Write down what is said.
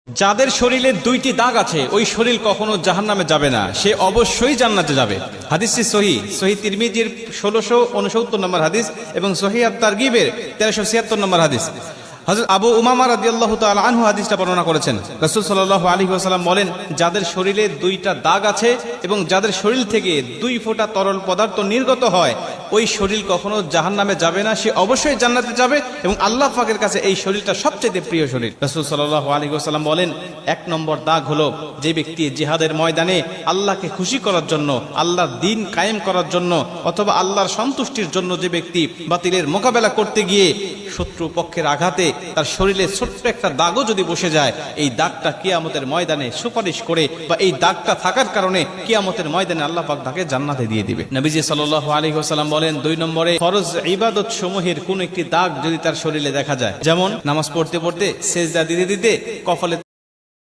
যাদের শরীরে দুইটি দাগ আছে ওই শরীর কখনো জাহান্নামে যাবে না, সে অবশ্যই জান্নাতে যাবে। হাদিসটি সহিহ তিরমিজির 1669 নম্বর হাদিস এবং সহিহ আত-তারগিবের 1376 নম্বর হাদিস। হযরত আবু উমামা রাদিয়াল্লাহু তাআলা আনহু হাদিসটা বর্ণনা করেছেন। রাসূল সাল্লাল্লাহু আলাইহি ওয়াসাল্লাম বলেন, যাদের শরীরে দুইটা দাগ আছে এবং যাদের শরীর থেকে 2 ফোঁটা তরল পদার্থ নির্গত হয় ওই শরীর কখনো জাহান্নামে যাবে না, সে অবশ্যই জান্নাতে যাবে এবং আল্লাহ পাকের কাছে এই শরীরটা সবচেয়ে প্রিয় শরীর। রাসূল সাল্লাল্লাহু আলাইহি ওয়াসাল্লাম বলেন, 1 নম্বর দাগ হলো যে ব্যক্তি জিহাদের ময়দানে আল্লাহকে খুশি করার জন্য, আল্লাহর দ্বীন কায়েম করার জন্য অথবা আল্লাহর সন্তুষ্টির জন্য যে ব্যক্তি বাতিলের মোকাবেলা করতে গিয়ে শত্রু পক্ষের আঘাতে তার শরীরে ছোট্ট একটা দাগও যদি বসে যায়, এই দাগটা কিয়ামতের ময়দানে সুপারিশ করে বা এই দাগটা থাকার কারণে কিয়ামতের ময়দানে আল্লাহ পাক তাকে জান্নাতে দিয়ে দিবে। নবীজি সাল্লাল্লাহু আলাইহি ওয়াসাল্লাম বলেন, 2 নম্বরে ফরজ ইবাদত সমূহের কোন একটি দাগ যদি তার শরীরে দেখা যায়, যেমন নামাজ পড়তে পড়তে সেজদা দিতে দিতে কপালে